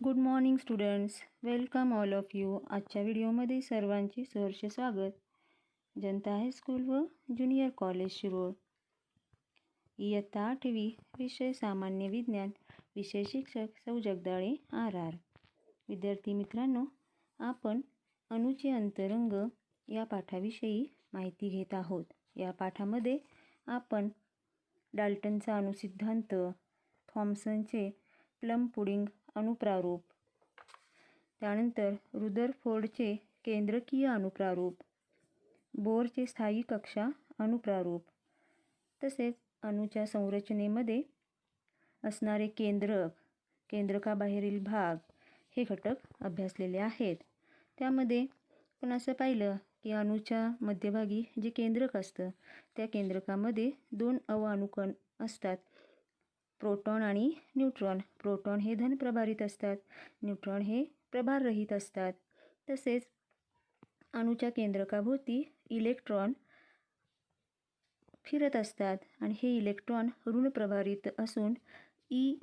Good morning students, welcome all of you. आजच्या व्हिडिओमध्ये सर्वांचे सहर्ष स्वागत. जनता हायस्कूल व ज्युनियर कॉलेज शिरोळ. इयत्ता 8वी, विषय सामान्य विज्ञान, विषय शिक्षक सौ जगदाळे RR. विद्यार्थी मित्रांनो, आपण अणूचे अंतरंग या पाठाविषयी माहिती घेत आहोत. या पाठामध्ये आपण डाल्टनचा अणुसिद्धांत, थॉम्सनचे प्लम पुडिंग अणुप्रारूप, त्यानंतर रुदरफोर्डचे केंद्रकीय अणुप्रारूप, बोरचे स्थायी कक्षा अणुप्रारूप, तसेच अणूच्या संरचनेमध्ये असणारे केंद्रक, केंद्रकाबाहेरील भाग हे घटक अभ्यासलेले आहेत. त्यामध्ये आपण असं पाहिलं की अणूच्या मध्यभागी जे केंद्रक असतं त्या केंद्रकामध्ये 2 अवानुकण असतात, प्रोटॉन आणि न्यूट्रॉन. प्रोटॉन हे धनप्रभारित असतात, न्यूट्रॉन हे प्रभाररहित असतात. तसेच अणूच्या केंद्रकाभोवती इलेक्ट्रॉन फिरत असतात आणि हे इलेक्ट्रॉन ऋणप्रभारित असून E-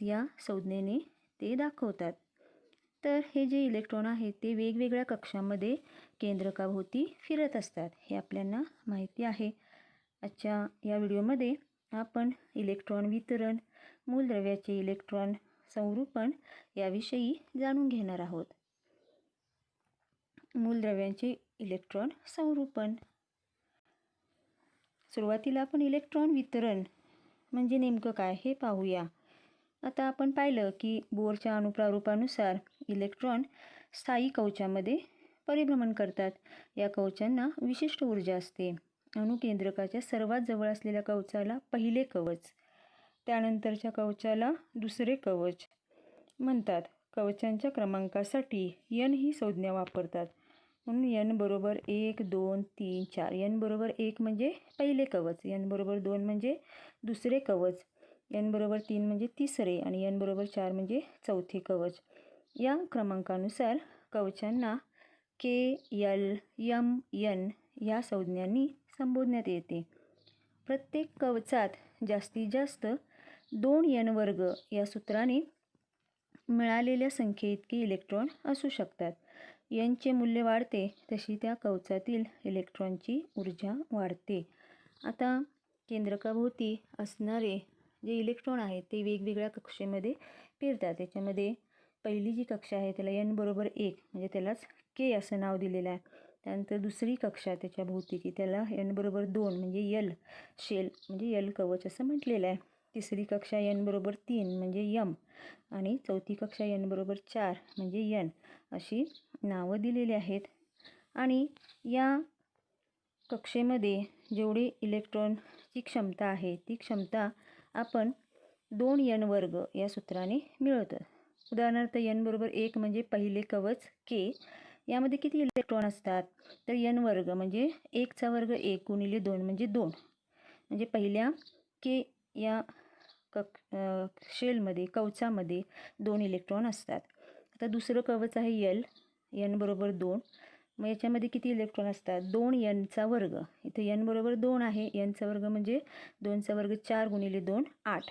या संज्ञेने ते दाखवतात. तर हे जे इलेक्ट्रॉन आहेत ते वेगवेगळ्या कक्षामध्ये केंद्रकाभोवती फिरत असतात, हे आपल्याला माहिती आहे. आजच्या या व्हिडिओमध्ये आपण इलेक्ट्रॉन वितरण, मूलद्रव्याचे इलेक्ट्रॉन संरूपण याविषयी जाणून घेणार आहोत. मूलद्रव्यांचे इलेक्ट्रॉन संरूपण. सुरुवातीला आपण इलेक्ट्रॉन वितरण म्हणजे नेमकं काय हे पाहूया. आता आपण पाहिलं की बोरच्या अणुप्रारूपानुसार इलेक्ट्रॉन स्थायी कवचामध्ये परिभ्रमण करतात. या कवचांना विशिष्ट ऊर्जा असते. अणुकेंद्रकाच्या सर्वात जवळ असलेल्या कवचाला पहिले कवच, त्यानंतरच्या कवचाला दुसरे कवच म्हणतात. कवचांच्या क्रमांकासाठी n ही संज्ञा वापरतात. म्हणून n बरोबर 1, 2, 3, 4. n बरोबर 1 म्हणजे पहिले कवच, n बरोबर 2 म्हणजे दुसरे कवच, n बरोबर 3 म्हणजे तिसरे आणि n बरोबर 4 म्हणजे चौथे कवच. या क्रमांकानुसार कवचांना K, L, M, N या संज्ञांनी संबोधण्यात येते. प्रत्येक कवचात जास्तीत जास्त 2n वर्ग या सूत्राने मिळालेल्या संख्येइतके इलेक्ट्रॉन असू शकतात. n चे मूल्य वाढते तशी त्या कवचातील इलेक्ट्रॉनची ऊर्जा वाढते. आता केंद्रकाभोवती असणारे जे इलेक्ट्रॉन आहेत ते वेगवेगळ्या कक्षेमध्ये फिरतात. त्याच्यामध्ये पहिली जी कक्षा आहे त्याला n बरोबर 1 म्हणजे त्यालाच K असं नाव दिलेलं आहे. त्यानंतर दुसरी कक्षा त्याच्या भोवतीची त्याला n बरोबर 2 म्हणजे L शेल म्हणजे L कवच असं म्हटलेलं आहे. तिसरी कक्षा n बरोबर 3 म्हणजे M आणि चौथी कक्षा n बरोबर 4 म्हणजे N अशी नावं दिलेली आहेत. आणि या कक्षेमध्ये जेवढी इलेक्ट्रॉनची क्षमता आहे ती क्षमता आपण 2n वर्ग या सूत्राने मिळवतो. उदाहरणार्थ n बरोबर 1 म्हणजे पहिले कवच K, यामध्ये किती इलेक्ट्रॉन असतात तर n वर्ग म्हणजे 1 चा वर्ग 1 गुणिले 2 म्हणजे 2 म्हणजे पहिल्या K या शेलमध्ये कवचामध्ये 2 इलेक्ट्रॉन असतात. आता दुसरं कवच आहे L, n बरोबर 2, मग याच्यामध्ये किती इलेक्ट्रॉन असतात 2n चा वर्ग, इथे n बरोबर 2 आहे, n चा वर्ग म्हणजे 2 चा वर्ग 4 गुणिले 2 8.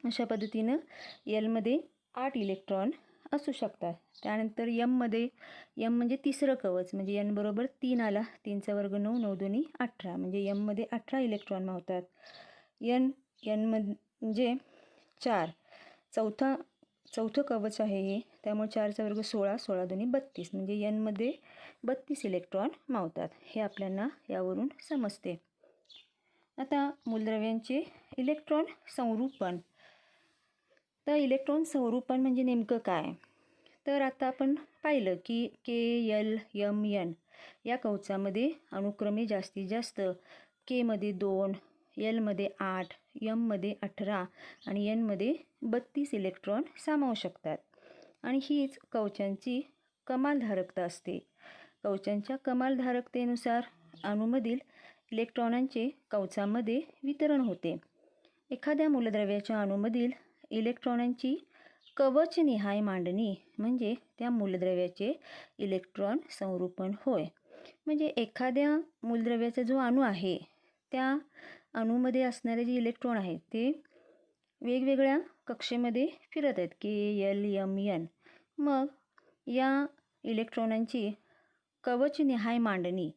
अशा पद्धतीनं L मध्ये 8 इलेक्ट्रॉन असू शकतात. त्यानंतर M म्हणजे तिसरं कवच म्हणजे n बरोबर 3 आला, 3 चा वर्ग 9, 9 दोन्ही 18 म्हणजे M मध्ये 18 इलेक्ट्रॉन मावतात. n म्हणजे 4, चौथं कवच आहे हे, त्यामुळे 4 चा वर्ग 16, 16 दोन्ही 32 म्हणजे n मध्ये 32 इलेक्ट्रॉन मावतात. हे आपल्याला यावरून समजते. आता मूलद्रव्यांचे इलेक्ट्रॉन संरूपण. तर इलेक्ट्रॉन संरूपण म्हणजे नेमकं काय तर आता आपण पाहिलं की K, L, M, N या कवचामध्ये अनुक्रमे जास्तीत जास्त K मध्ये 2, L मध्ये 8, M मध्ये 18 आणि N मध्ये 32 इलेक्ट्रॉन सामावू शकतात. आणि हीच कवचांची कमाल धारकता असते. कवचांच्या कमाल धारकतेनुसार अणूमधील इलेक्ट्रॉनांचे कवचामध्ये वितरण होते. एखाद्या मूलद्रव्याच्या अणूमधील इलेक्ट्रॉनांची कवचनिहाय मांडणी म्हणजे त्या मूलद्रव्याचे इलेक्ट्रॉन संरूपण होय. म्हणजे एखाद्या मूलद्रव्याचा जो अणू आहे त्या अणूमध्ये असणारे जे इलेक्ट्रॉन आहेत ते वेगवेगळ्या कक्षेमध्ये फिरत आहेत KLMN. मग या इलेक्ट्रॉनांची कवचनिहाय मांडणी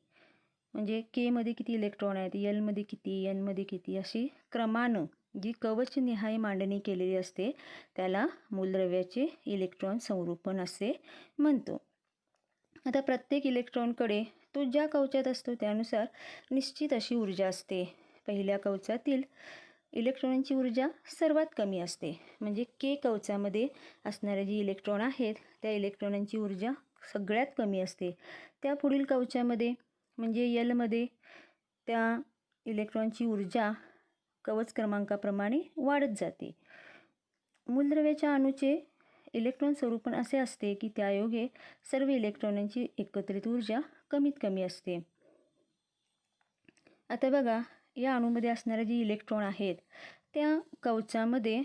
म्हणजे Kमध्ये किती इलेक्ट्रॉन आहेत, Lमध्ये किती, Nमध्ये किती अशी क्रमानं जी कवचनिहाय मांडणी केलेली असते त्याला मूलद्रव्याचे इलेक्ट्रॉन संरूपण असे म्हणतो. आता प्रत्येक इलेक्ट्रॉनकडे तो ज्या कवचात असतो त्यानुसार निश्चित अशी ऊर्जा असते. पहिल्या कवचातील इलेक्ट्रॉनांची ऊर्जा सर्वात कमी असते, म्हणजे K कवचामध्ये असणारे जे इलेक्ट्रॉन आहेत त्या इलेक्ट्रॉनांची ऊर्जा सगळ्यात कमी असते. त्या पुढील कवचामध्ये म्हणजे Lमध्ये त्या इलेक्ट्रॉनची ऊर्जा कवच क्रमांकाप्रमाणे वाढत जाते. मूलद्रव्याच्या अणूचे इलेक्ट्रॉन स्वरूपण असे असते की त्यायोगे सर्व इलेक्ट्रॉनांची एकत्रित ऊर्जा कमीत कमी असते. आता बघा, या अणूमध्ये असणारे जे इलेक्ट्रॉन आहेत त्या कवचामध्ये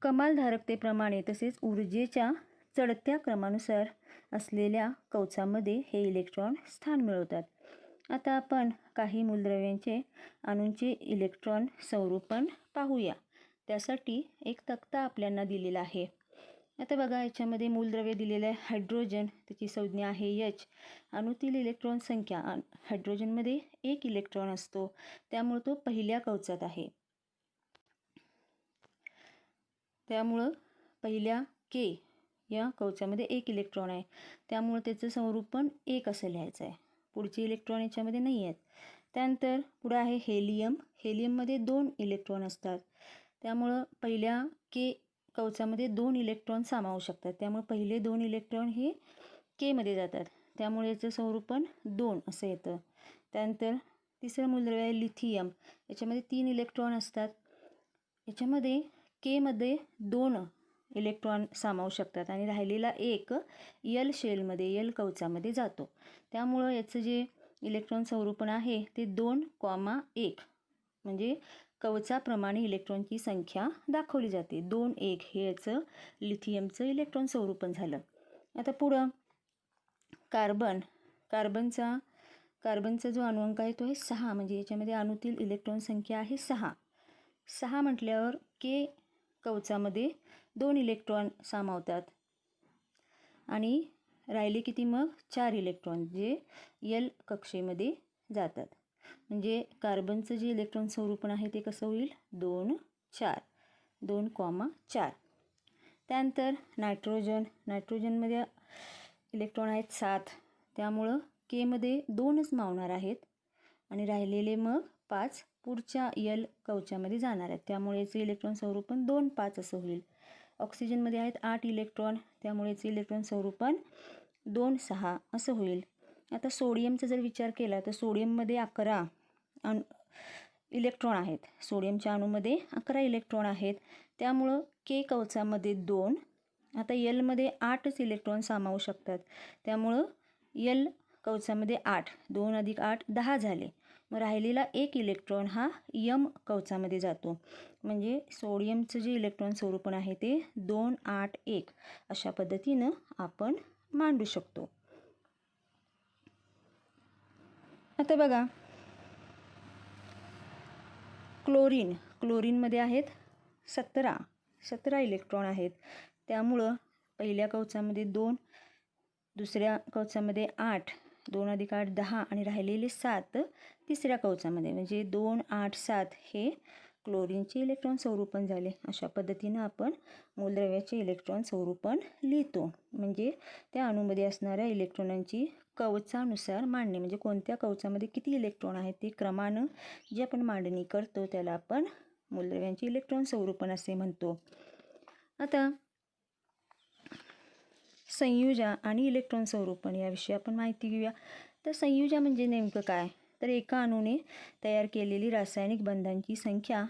कमाल धारकतेप्रमाणे तसेच ऊर्जेच्या चढत्या क्रमानुसार असलेल्या कवचामध्ये हे इलेक्ट्रॉन स्थान मिळवतात. आता आपण काही मूलद्रव्यांचे अणूंचे इलेक्ट्रॉन संरूपण पाहूया. त्यासाठी एक तक्ता आपल्याला दिलेला आहे. आता बघा, याच्यामध्ये मूलद्रव्य दिलेलं आहे हायड्रोजन, त्याची संज्ञा आहे H. अणूतील इलेक्ट्रॉन संख्या, हायड्रोजनमध्ये 1 इलेक्ट्रॉन असतो त्यामुळे तो पहिल्या कवचात आहे. त्यामुळं पहिल्या K या कवचामध्ये 1 इलेक्ट्रॉन आहे त्यामुळे त्याचं संरूपण 1 असं लिहायचं आहे. पुढचे इलेक्ट्रॉन याच्यामध्ये नाही आहेत. त्यानंतर पुढे आहे हेलियम. हेलियममध्ये 2 इलेक्ट्रॉन असतात त्यामुळं पहिल्या K कवचामध्ये 2 इलेक्ट्रॉन सामावू शकतात त्यामुळे पहिले 2 इलेक्ट्रॉन हे Kमध्ये जातात त्यामुळे याचं संरूपण 2 असं येतं. त्यानंतर तिसरं मूलद्रव्य आहे लिथियम. याच्यामध्ये 3 इलेक्ट्रॉन असतात. याच्यामध्ये Kमध्ये 2 इलेक्ट्रॉन सामावू शकतात आणि राहिलेला एक L शेलमध्ये L कवचामध्ये जातो त्यामुळं याचं जे इलेक्ट्रॉन संरूपण आहे ते 2,1 म्हणजे कवचाप्रमाणे इलेक्ट्रॉनची संख्या दाखवली जाते. 2,1 हे याचं लिथियमचं इलेक्ट्रॉन संरूपण झालं. आता पुढं कार्बनचा जो अणुअंक आहे तो आहे 6, म्हणजे याच्यामध्ये अणूतील इलेक्ट्रॉन संख्या आहे 6. 6 म्हटल्यावर K कवचामध्ये 2 इलेक्ट्रॉन सामावतात आणि राहिले किती मग 4 इलेक्ट्रॉन जे L कक्षेमध्ये जातात. म्हणजे कार्बनचं जे इलेक्ट्रॉन संरूपण आहे ते कसं होईल 2,4. त्यानंतर नायट्रोजनमध्ये इलेक्ट्रॉन आहेत 7 त्यामुळं Kमध्ये 2च मावणार आहेत आणि राहिलेले मग 5 पुढच्या L कवचामध्ये जाणार आहेत त्यामुळे याचं इलेक्ट्रॉन संरूपण 2,5 असं होईल. ऑक्सिजनमध्ये आहेत 8 इलेक्ट्रॉन त्यामुळे याचं इलेक्ट्रॉन संरूपण 2,6 असं होईल. आता सोडियमचा जर विचार केला तर सोडियममध्ये 11 इलेक्ट्रॉन आहेत. सोडियमच्या अणूमध्ये 11 इलेक्ट्रॉन आहेत त्यामुळं K कवचामध्ये 2. आता Lमध्ये 8च इलेक्ट्रॉन सामावू शकतात त्यामुळं L कवचामध्ये 8, 2 अधिक 8 10 झाले. मग राहिलेला एक इलेक्ट्रॉन हा M कवचामध्ये जातो म्हणजे सोडियमचं जे इलेक्ट्रॉन स्वरूपण आहे ते 2,8,1 अशा पद्धतीनं आपण मांडू शकतो. आता बघा, क्लोरीनमध्ये आहेत 17 इलेक्ट्रॉन आहेत त्यामुळं पहिल्या कवचामध्ये 2, दुसऱ्या कवचामध्ये 8, 2 अधिक 8 10 आणि राहिलेले 7 तिसऱ्या कवचामध्ये म्हणजे 2, 8, 7 हे क्लोरीनचे इलेक्ट्रॉन संरूपण झाले. अशा पद्धतीनं आपण मूलद्रव्याचे इलेक्ट्रॉन संरूपण लिहितो. म्हणजे त्या अणूमध्ये असणाऱ्या इलेक्ट्रॉनांची कवचानुसार मांडणी म्हणजे कोणत्या कवचामध्ये किती इलेक्ट्रॉन आहेत ते क्रमानं जी आपण मांडणी करतो त्याला आपण मूलद्रव्यांचे इलेक्ट्रॉन संरूपण असे म्हणतो. आता संयुजा आणि इलेक्ट्रॉन संरूपण याविषयी आपण माहिती घेऊया. तर संयुजा म्हणजे नेमकं काय, तर एका अणूने तयार केलेली रासायनिक बंधांची संख्या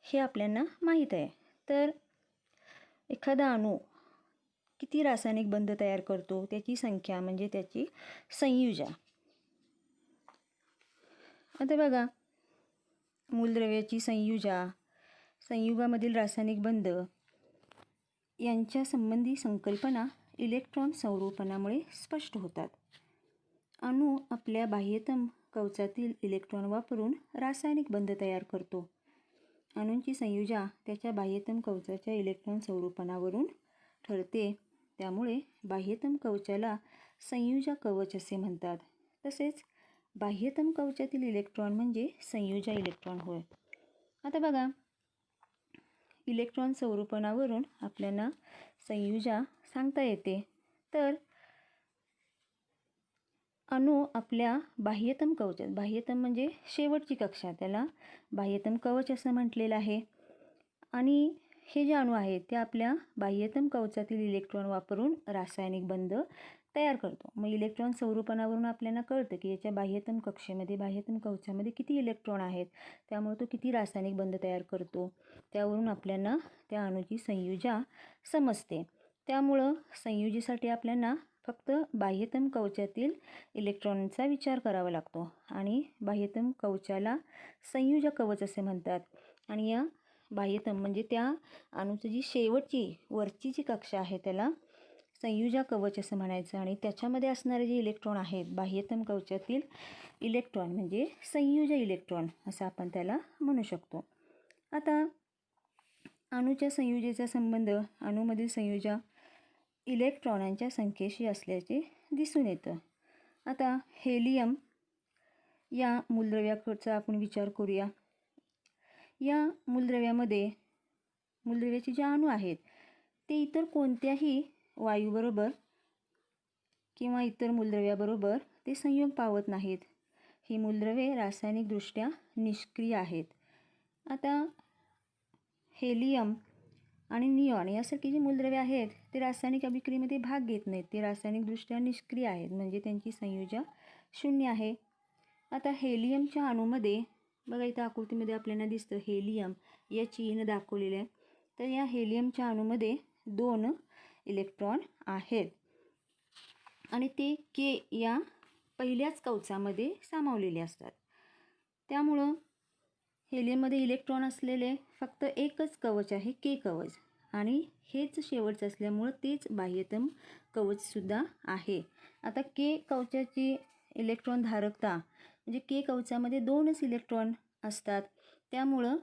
हे आपल्याला माहीत आहे. तर एखादा अणू किती रासायनिक बंध तयार करतो त्याची संख्या म्हणजे त्याची संयुजा. आता बघा, मूलद्रव्याची संयुगामधील रासायनिक बंध यांच्या संबंधी संकल्पना इलेक्ट्रॉन संरूपणामुळे स्पष्ट होतात. अणू आपल्या बाह्यतम कवचातील इलेक्ट्रॉन वापरून रासायनिक बंध तयार करतो. अणूंची संयुजा त्याच्या बाह्यतम कवचाच्या इलेक्ट्रॉन संरूपणावरून ठरते. त्यामुळे बाह्यतम कवचाला संयुजा कवच असे म्हणतात. तसेच बाह्यतम कवचातील इलेक्ट्रॉन म्हणजे संयुजा इलेक्ट्रॉन होय. आता बघा, इलेक्ट्रॉन संरूपणावरून आपल्याला संयुजा सांगता येते. तर अणू आपल्या बाह्यतम कवचात, बाह्यतम म्हणजे शेवटची कक्षा, त्याला बाह्यतम कवच असं म्हटलेलं आहे. आणि हे जे अणू आहेत ते आपल्या बाह्यतम कवचातील इलेक्ट्रॉन वापरून रासायनिक बंध तयार करतो. मग इलेक्ट्रॉन संरूपणावरून आपल्याला कळतं की याच्या बाह्यतम कक्षेमध्ये, बाह्यतम कवचामध्ये किती इलेक्ट्रॉन आहेत, त्यामुळे तो किती रासायनिक बंध तयार करतो. त्यावरून आपल्याला त्या अणूची संयुजा समजते. त्यामुळं संयुजेसाठी आपल्याला फक्त बाह्यतम कवचातील इलेक्ट्रॉनचा विचार करावा लागतो आणि बाह्यतम कवचाला संयुजा कवच असे म्हणतात. आणि या बाह्यतम म्हणजे त्या अणूची जी शेवटची वरची जी कक्षा आहे त्याला संयुजा कवच असं म्हणायचं. आणि त्याच्यामध्ये असणारे जे इलेक्ट्रॉन आहेत, बाह्यतम कवचातील इलेक्ट्रॉन म्हणजे संयुजा इलेक्ट्रॉन असं आपण त्याला म्हणू शकतो. आता अणूच्या संयुजेचा संबंध अणूमधील संयुजा इलेक्ट्रॉनांच्या संख्येशी असल्याचे दिसून येतं. आता हेलियम या मूलद्रव्याचा आपण विचार करूया. या मूलद्रव्याचे जे अणू आहेत ते इतर कोणत्याही वायूबरोबर किंवा इतर मूलद्रव्याबरोबर ते संयोग पावत नाहीत. ही मूलद्रव्ये रासायनिकदृष्ट्या निष्क्रिय आहेत. आता हेलियम आणि निऑन यासारखी जी मूलद्रव्ये आहेत ते रासायनिक अभिक्रियेमध्ये भाग घेत नाहीत. ते रासायनिकदृष्ट्या निष्क्रिय आहेत, म्हणजे त्यांची संयुजा 0 आहे. आता हेलियमच्या अणूमध्ये बघा, इथं आकृतीमध्ये आपल्याला दिसतं हेलियम या चिन्ह दाखवलेले आहे. तर या हेलियमच्या अणूमध्ये 2 इलेक्ट्रॉन आहेत आणि ते के या पहिल्याच कवचामध्ये सामावलेले असतात. त्यामुळं हेलियममध्ये इलेक्ट्रॉन असलेले फक्त एकच कवच आहे, के कवच, आणि हेच शेवटचं असल्यामुळं तेच बाह्यतम कवचसुद्धा आहे. आता के कवचाची इलेक्ट्रॉन धारकता म्हणजे के कवचामध्ये 2च इलेक्ट्रॉन असतात. त्यामुळं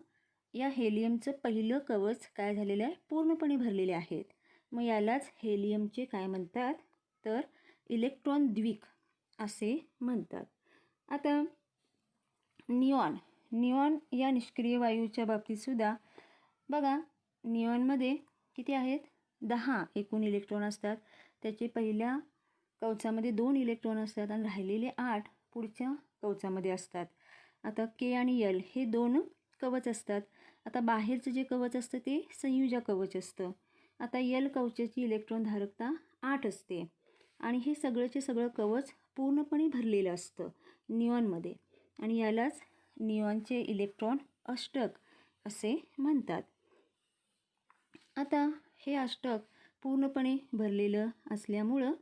या हेलियमचं पहिलं कवच काय झालेलं आहे, पूर्णपणे भरलेले आहेत. मग यालाच हेलियमचे काय म्हणतात, तर इलेक्ट्रॉन द्विक असे म्हणतात. आता निऑन या निष्क्रिय वायूच्या बाबतीतसुद्धा बघा, निऑनमध्ये किती आहेत, 10 एकूण इलेक्ट्रॉन असतात. त्याचे पहिल्या कवचामध्ये 2 इलेक्ट्रॉन असतात आणि राहिलेले 8 पुढच्या कवचामध्ये असतात. आता के आणि यल हे 2 कवच असतात. आता बाहेरचं जे कवच असतं ते संयुजा कवच असतं. आता यल कवचाची इलेक्ट्रॉन धारकता 8 असते आणि हे सगळंचे सगळं कवच पूर्णपणे भरलेलं असतं निऑनमध्ये, आणि यालाच निऑनचे इलेक्ट्रॉन अष्टक असे म्हणतात. आता हे अष्टक पूर्णपणे भरलेलं असल्यामुळं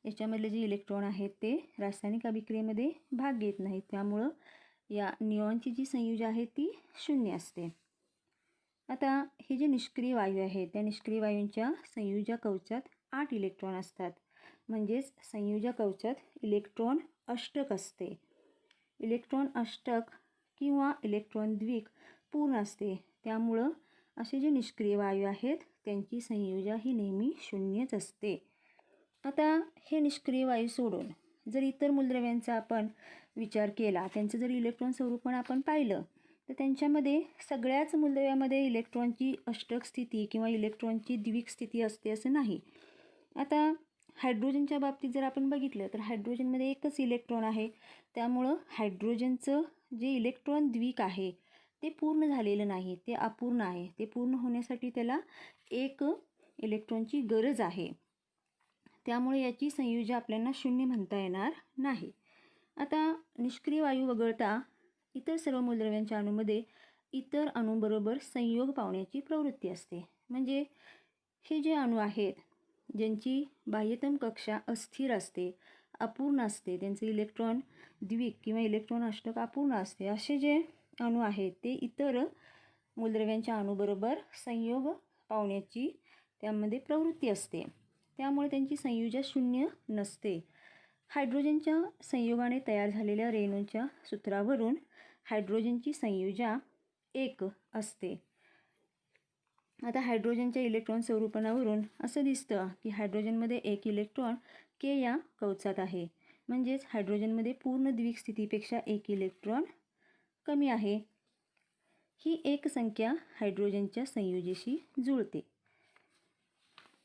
याच्यामधले जे इलेक्ट्रॉन आहेत ते रासायनिक अभिक्रियेमध्ये भाग घेत नाहीत. त्यामुळं या निऑनची जी संयुजा आहे ती 0 असते. आता हे जे निष्क्रिय वायू आहेत त्या निष्क्रिय वायूंच्या संयुजा कवचात 8 इलेक्ट्रॉन असतात. म्हणजेच संयुजा कवचात इलेक्ट्रॉन अष्टक असते. इलेक्ट्रॉन अष्टक किंवा इलेक्ट्रॉन द्विक पूर्ण असते. त्यामुळं असे जे निष्क्रिय वायू आहेत त्यांची संयुजा ही नेहमी 0च असते. आता हे निष्क्रिय वायू सोडून जर इतर मूलद्रव्यांचा आपण विचार केला, त्यांचं जर इलेक्ट्रॉन स्वरूपण आपण पाहिलं, तर त्यांच्यामध्ये सगळ्याच मूलद्रव्यामध्ये इलेक्ट्रॉनची अष्टक स्थिती किंवा इलेक्ट्रॉनची द्विक स्थिती असते असं नाही. आता हायड्रोजनच्या बाबतीत जर आपण बघितलं तर हायड्रोजनमध्ये एकच इलेक्ट्रॉन आहे. त्यामुळं हायड्रोजनचं जे इलेक्ट्रॉन द्विक आहे ते पूर्ण झालेलं नाही, ते अपूर्ण आहे. ते पूर्ण होण्यासाठी त्याला 1 इलेक्ट्रॉनची गरज आहे. त्यामुळे याची संयुजा आपल्याला 0 म्हणता येणार नाही. आता निष्क्रिय वायू वगळता इतर सर्व मूलद्रव्यांच्या अणूमध्ये इतर अणूंबरोबर संयोग पावण्याची प्रवृत्ती असते. म्हणजे हे जे अणू आहेत ज्यांची बाह्यतम कक्षा अस्थिर असते, अपूर्ण असते, त्यांचे इलेक्ट्रॉन द्विक किंवा इलेक्ट्रॉन अष्टक अपूर्ण असते, असे जे अणू आहेत ते इतर मूलद्रव्यांच्या अणूबरोबर संयोग पावण्याची त्यामध्ये प्रवृत्ती असते. त्यामुळे त्यांची संयुजा 0 नसते. हायड्रोजनच्या संयोगाने तयार झालेल्या रेणूंच्या सूत्रावरून हायड्रोजनची संयुजा 1 असते. आता हायड्रोजनच्या इलेक्ट्रॉन स्वरूपणावरून असं दिसतं की हायड्रोजनमध्ये 1 इलेक्ट्रॉन के या कवचात आहे. म्हणजेच हायड्रोजनमध्ये पूर्ण द्विक स्थितीपेक्षा 1 इलेक्ट्रॉन कमी आहे. ही एक संख्या हायड्रोजनच्या संयुजेशी जुळते.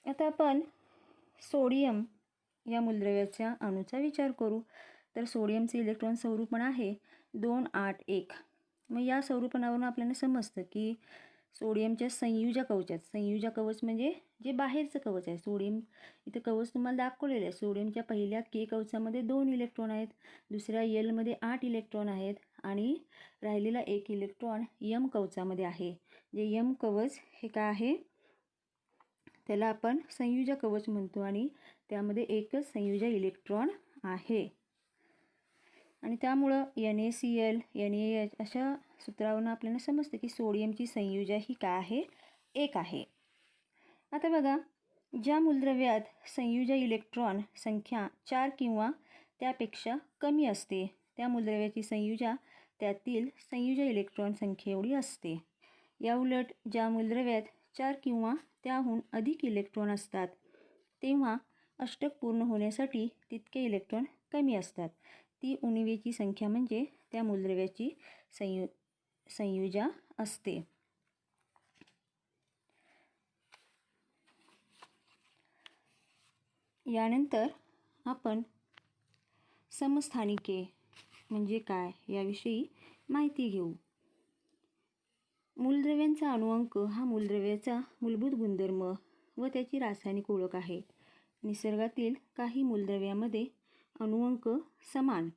आता आपण सोडियम या मूलद्रव्याच्या अणूचा विचार करू. तर सोडियमचे इलेक्ट्रॉन स्वरूपण आहे 281. मग या स्वरूपणावरून आपल्याला समजतं की सोडियमच्या संयुजा कवच म्हणजे जे बाहेरचं कवच आहे. सोडियम इथं कवच तुम्हाला दाखवलेलं आहे. सोडियमच्या पहिल्या के कवचामध्ये 2 इलेक्ट्रॉन आहेत, दुसऱ्या एलमध्ये 8 इलेक्ट्रॉन आहेत आणि राहिलेला 1 इलेक्ट्रॉन यम कवचामध्ये आहे. जे यम कवच हे काय आहे, त्याला आपण संयुजा कवच म्हणतो आणि त्यामध्ये एकच संयुजा इलेक्ट्रॉन आहे. आणि त्यामुळं NaCl, NaH अशा सूत्रावरून आपल्याला समजतं की सोडियमची संयुजा ही काय आहे, 1 आहे. आता बघा, ज्या मूलद्रव्यात संयुजा इलेक्ट्रॉन संख्या 4 किंवा त्यापेक्षा कमी असते त्या मूलद्रव्याची संयुजा त्यातील संयुजा इलेक्ट्रॉन संख्येएवढी असते. याउलट ज्या मूलद्रव्यात 4 किंवा त्याहून अधिक इलेक्ट्रॉन असतात तेव्हा अष्टक पूर्ण होण्यासाठी तितके इलेक्ट्रॉन कमी असतात. ती उणिवेची संख्या म्हणजे त्या मूलद्रव्याची संयुजा असते. यानंतर आपण समस्थानिके म्हणजे काय याविषयी माहिती घेऊ. मूलद्रव्यांचा अणुअंक हा मूलद्रव्याचा मूलभूत गुणधर्म व त्याची रासायनिक ओळख आहे. निसर्गातील काही मूलद्रव्यामध्ये अणुअंक समान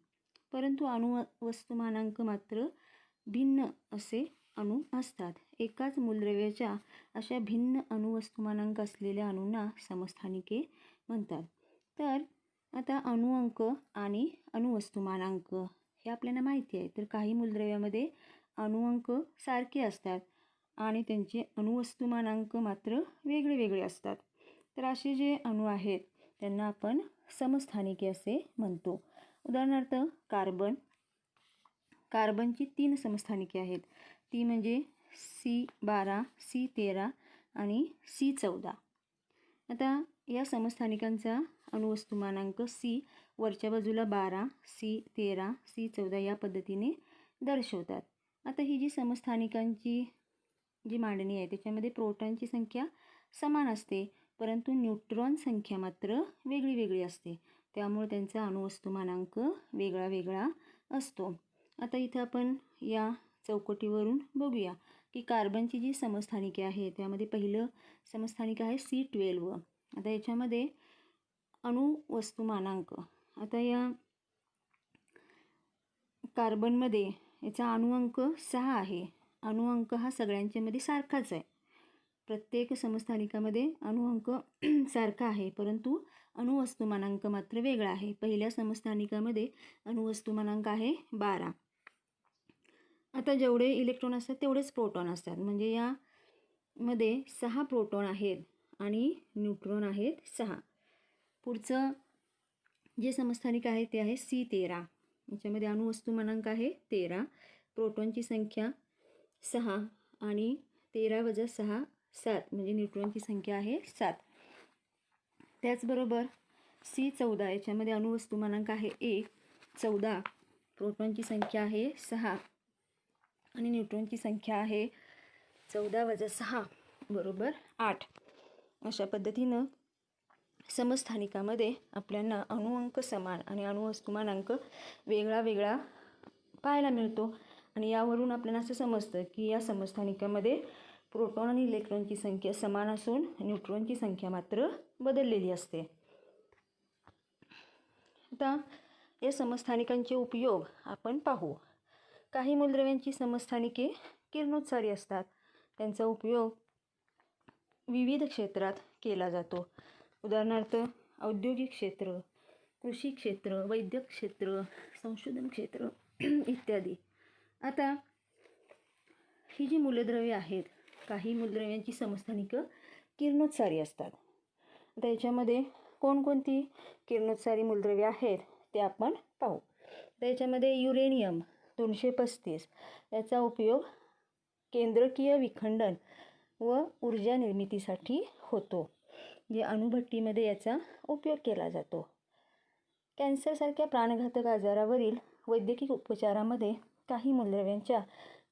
परंतु अणुवस्तुमानांक मात्र भिन्न असे अणू असतात. एकाच मूलद्रव्याच्या अशा भिन्न अणुवस्तुमानांक असलेल्या अणूंना समस्थानिके म्हणतात. तर आता अणुअंक आणि अणुवस्तुमानांक हे आपल्याला माहिती आहे. तर काही मूलद्रव्यामध्ये अणुअंक सारखे असतात आणि त्यांचे अणुवस्तुमानांक मात्र वेगळे वेगळे असतात. तर असे जे अणू आहेत त्यांना आपण समस्थानिके असे म्हणतो. उदाहरणार्थ कार्बनची 3 समस्थानिके आहेत. ती म्हणजे C12, C13 आणि C14. आता या समस्थानिकांचा अणुवस्तुमानांक C वरच्या बाजूला 12, C13, C14 या पद्धतीने दर्शवतात. आता ही जी समस्थानिकांची जी मांडणी आहे त्याच्यामध्ये प्रोटॉनची संख्या समान असते परंतु न्यूट्रॉन संख्या मात्र वेगळी वेगळी असते. त्यामुळे त्यांचा अणुवस्तुमानांक वेगळा वेगळा असतो. आता इथं आपण या चौकटीवरून बघूया की कार्बनची जी समस्थानिके आहे त्यामध्ये पहिलं समस्थानिक आहे C12. आता याच्यामध्ये अणुवस्तुमानांक, आता या कार्बनमध्ये याचा अणुअंक 6 आहे. अणुअंक हा सगळ्यांच्यामध्ये सारखाच आहे. प्रत्येक समस्थानिकामध्ये अणुअंक सारखा आहे परंतु अणुवस्तुमानांक मात्र वेगळा आहे. पहिल्या समस्थानिकामध्ये अणुवस्तुमानांक आहे 12. आता जेवढे इलेक्ट्रॉन असतात तेवढेच प्रोटॉन असतात. म्हणजे यामध्ये 6 प्रोटॉन आहेत आणि न्यूट्रॉन आहेत 6. पुढचं जे समस्थानिक आहे ते आहे C13. याच्यामध्ये अणुवस्तुमानांक आहे 13, प्रोटॉनची संख्या 6 आणि 13 वजा 6 7 म्हणजे न्यूट्रॉनची संख्या आहे 7. त्याचबरोबर C14 याच्यामध्ये अणुवस्तुमानांक आहे 1, 14, प्रोटॉनची संख्या आहे 6 आणि न्यूट्रॉनची संख्या आहे 14 वजा 6 बरोबर 8. अशा पद्धतीनं समस्थानिकामध्ये आपल्याला अणुअंक समान आणि अणुवस्तुमानांक वेगळा वेगळा पाहायला मिळतो. आणि यावरून आपल्याला असं समजतं की या समस्थानिकामध्ये प्रोटॉन आणि इलेक्ट्रॉनची संख्या समान असून न्यूट्रॉनची संख्या मात्र बदललेली असते. आता या समस्थानिकांचे उपयोग आपण पाहू. काही मूलद्रव्यांची समस्थानिके किरणोत्सारी असतात. त्यांचा उपयोग विविध क्षेत्रात केला जातो. उदाहरणार्थ औद्योगिक क्षेत्र, कृषी क्षेत्र, वैद्यक क्षेत्र, संशोधन क्षेत्र इत्यादी. आता ही जी मूलद्रव्ये आहेत, काही मूलद्रव्यांची समस्थानिकं किरणोत्सारी असतात. आता याच्यामध्ये कोणकोणती किरणोत्सारी मूलद्रव्ये आहेत ते आपण पाहू. त्याच्यामध्ये युरेनियम 235 याचा उपयोग केंद्रकीय विखंडन व ऊर्जा निर्मितीसाठी होतो. जे अणुभट्टीमध्ये याचा उपयोग केला जातो. कॅन्सरसारख्या प्राणघातक आजारावरील वैद्यकीय उपचारामध्ये काही मूलद्रव्यांच्या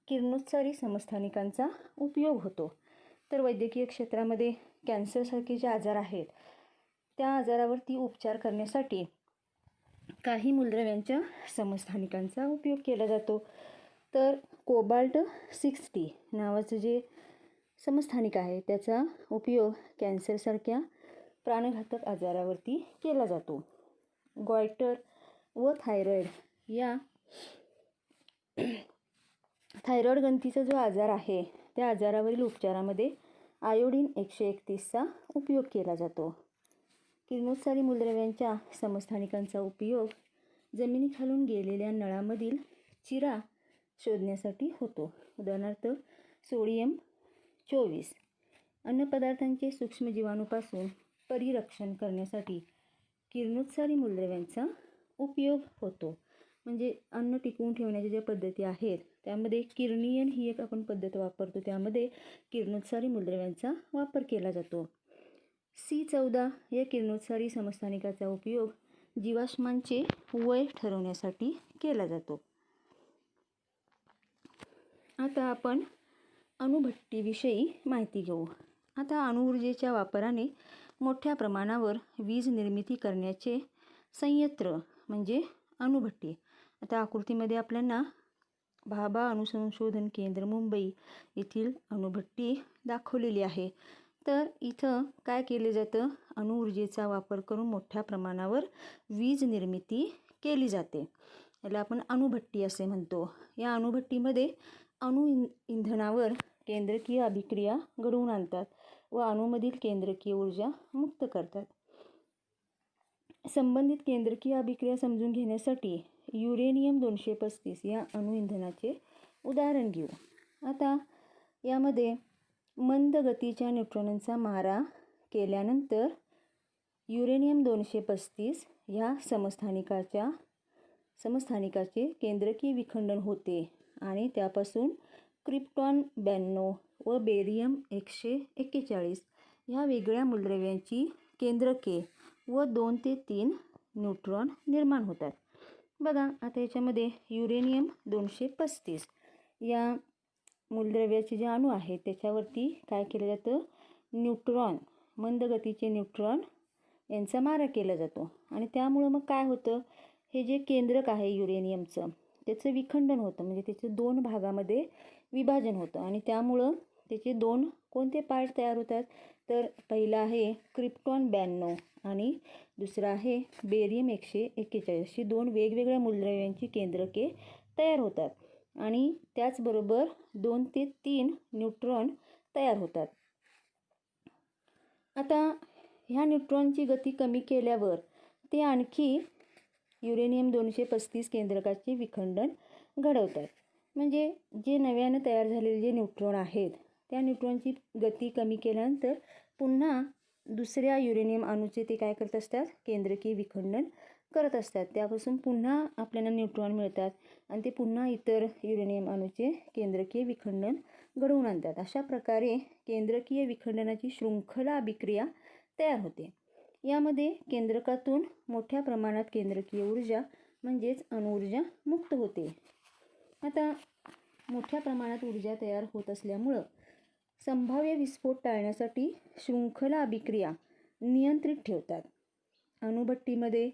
किरणोत्सारी समस्थानिकांचा उपयोग होतो. तर वैद्यकीय क्षेत्रामध्ये कॅन्सरसारखे जे आजार आहेत त्या आजारावरती उपचार करण्यासाठी काही मूलद्रव्यांच्या समस्थानिकांचा उपयोग केला जातो. तर कोबाल्ट 60 नावाचं जे समस्थानिक आहे त्याचा उपयोग कॅन्सरसारख्या प्राणघातक आजारावरती केला जातो. गॉयटर व थायरॉईड या थायरॉईड ग्रंथीचा जो आजार आहे त्या आजारावरील उपचारामध्ये आयोडीन 131चा उपयोग केला जातो. किरणोत्सारी मूलद्रव्यांच्या समस्थानिकांचा उपयोग जमिनीखालून गेलेल्या नळामधील चिरा शोधण्यासाठी होतो. उदाहरणार्थ सोडियम 24 अन्नपदार्थांचे सूक्ष्म जीवाणूपासून परिरक्षण करण्यासाठी किरणोत्सारी मूलद्रव्यांचा उपयोग होतो. म्हणजे अन्न टिकवून ठेवण्याच्या ज्या पद्धती आहेत त्यामध्ये किरणीयन ही एक आपण पद्धत वापरतो, त्यामध्ये किरणोत्सारी मूलद्रव्यांचा वापर केला जातो. C14 या किरणोत्सारी समस्थानिकाचा उपयोग जीवाश्मांचे वय ठरवण्यासाठी केला जातो. आता आपण अणुभट्टीविषयी माहिती घेऊ. आता अणुऊर्जेच्या वापराने मोठ्या प्रमाणावर वीज निर्मिती करण्याचे संयंत्र म्हणजे अणुभट्टी. आता आकृतीमध्ये आपल्याला भाभा अणुसंशोधन केंद्र मुंबई येथील अणुभट्टी दाखवलेली आहे. तर इथं काय केले जातं, अणुऊर्जेचा वापर करून मोठ्या प्रमाणावर वीज निर्मिती केली जाते. याला आपण अणुभट्टी असे म्हणतो. या अणुभट्टीमध्ये इंधनावर केंद्रकीय अभिक्रिया घडवून आणतात व अणूमधील केंद्रकीय ऊर्जा मुक्त करतात. संबंधित केंद्रकीय अभिक्रिया समजून घेण्यासाठी युरेनियम 235 या अणुइंधनाचे उदाहरण घेऊ. आता यामध्ये मंद गतीच्या न्यूट्रॉनचा मारा केल्यानंतर युरेनियम 235 ह्या समस्थानिकाचे केंद्रकीय विखंडन होते आणि त्यापासून क्रिप्टॉन 92 व बेरियम 141 ह्या वेगळ्या मूलद्रव्यांची केंद्रके व 2 ते 3 न्यूट्रॉन निर्माण होतात. बघा आता याच्यामध्ये युरेनियम 235 या मूलद्रव्याचे जे अणू आहेत त्याच्यावरती काय केलं जातं, न्यूट्रॉन मंद गतीचे न्यूट्रॉन यांचा मारा केला जातो आणि त्यामुळं मग काय होतं, हे जे केंद्रक आहे युरेनियमचं त्याचं विखंडन होतं, म्हणजे त्याचं 2 भागामध्ये विभाजन होतं आणि त्यामुळं त्याचे 2 कोणते पार्ट तयार होतात, तर पहिला आहे क्रिप्टॉन 92 आणि दुसरा आहे बेरियम 141. अशी 2 वेगवेगळ्या मूलद्रव्यांची केंद्रके तयार होतात आणि त्याचबरोबर 2 ते 3 न्यूट्रॉन तयार होतात. आता ह्या न्यूट्रॉनची गती कमी केल्यावर ते आणखी युरेनियम 235 केंद्रकाचे विखंडन घडवतात. म्हणजे जे नव्यानं तयार झालेले जे न्यूट्रॉन आहेत त्या न्यूट्रॉनची गती कमी केल्यानंतर पुन्हा दुसऱ्या युरेनियम अणूचे ते काय करत असतात, केंद्रकीय विखंडन करत असतात. त्यापासून पुन्हा आपल्याला न्यूट्रॉन मिळतात आणि ते पुन्हा इतर युरेनियम अणूचे केंद्रकीय विखंडन घडवून आणतात. अशा प्रकारे केंद्रकीय विखंडनाची शृंखला अभिक्रिया तयार होते. यामध्ये केंद्रकातून मोठ्या प्रमाणात केंद्रकीय ऊर्जा म्हणजेच अणुऊर्जा मुक्त होते. आता मोठ्या प्रमाणात ऊर्जा तयार होत असल्यामुळं संभाव्य विस्फोट टाळण्यासाठी शृंखला अभिक्रिया नियंत्रित ठेवतात. अणुभट्टीमध्ये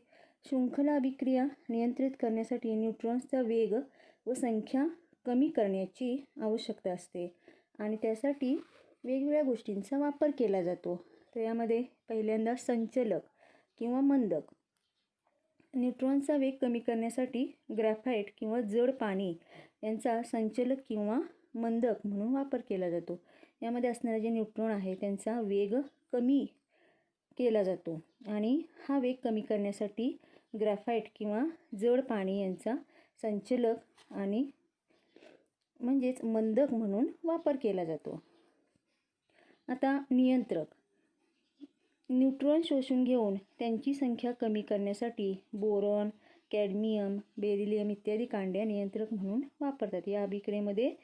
शृंखला अभिक्रिया नियंत्रित करण्यासाठी न्यूट्रॉन्सचा वेग व संख्या कमी करण्याची आवश्यकता असते आणि त्यासाठी वेगवेगळ्या गोष्टींचा वापर केला जातो. तर यामध्ये पहिल्यांदा संचलक किंवा मंदक. न्यूट्रॉनचा वेग कमी करण्यासाठी ग्रॅफाइट किंवा जड पाणी यांचा संचलक किंवा मंदक म्हणून वापर केला जातो. यामध्ये असणारे जे न्यूट्रॉन आहे त्यांचा वेग कमी केला जातो आणि हा वेग कमी करण्यासाठी ग्रॅफाइट किंवा जड पाणी यांचा संचलक आणि म्हणजेच मंदक म्हणून वापर केला जातो. आता नियंत्रक. न्यूट्रॉन शोषून घेऊन त्यांची संख्या कमी करण्यासाठी बोरॉन, कॅडमियम, बेरिलियम इत्यादी कांड्या नियंत्रक म्हणून वापरतात. या अभिक्रियेमध्ये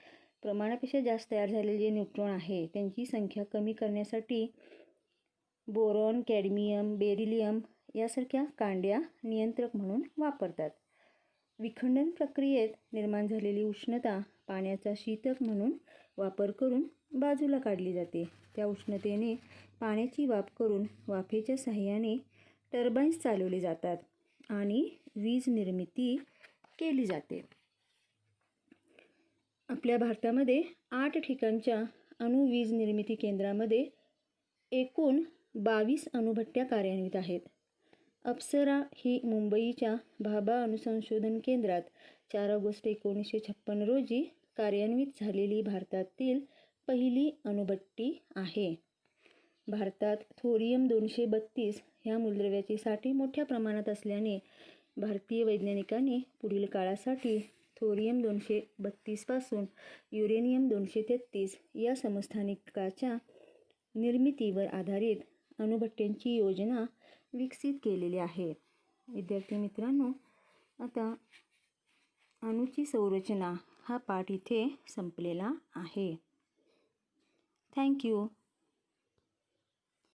प्रमाणापेक्षा जास्त तयार झालेले जे न्यूट्रॉन आहे त्यांची संख्या कमी करण्यासाठी बोरॉन, कॅडमियम, बेरिलियम यासारख्या कांड्या नियंत्रक म्हणून वापरतात. विखंडन प्रक्रियेत निर्माण झालेली उष्णता पाण्याचा शीतक म्हणून वापर करून बाजूला काढली जाते. त्या उष्णतेने पाण्याची वाफ करून वाफेच्या साहाय्याने टर्बाईन्स चालवले जातात आणि वीज निर्मिती केली जाते. आपल्या भारतामध्ये 8 ठिकाणच्या अणुवीज निर्मिती केंद्रामध्ये एकूण 22 अणुभट्ट्या कार्यान्वित आहेत. अप्सरा ही मुंबईच्या भाभा अणुसंशोधन केंद्रात 4 ऑगस्ट 1956 रोजी कार्यान्वित झालेली भारतातील पहिली अणुभट्टी आहे. भारतात थोरियम 232 ह्या मूलद्रव्याचे साठे मोठ्या प्रमाणात असल्याने भारतीय वैज्ञानिकांनी पुढील काळासाठी थोरियम 232 पासून युरेनियम 233 या समस्थानिकाच्या निर्मितीवर आधारित अणुभट्ट्यांची योजना विकसित केलेली आहे. विद्यार्थी मित्रांनो, आता अणूची संरचना हा पाठ इथे संपलेला आहे. थँक्यू.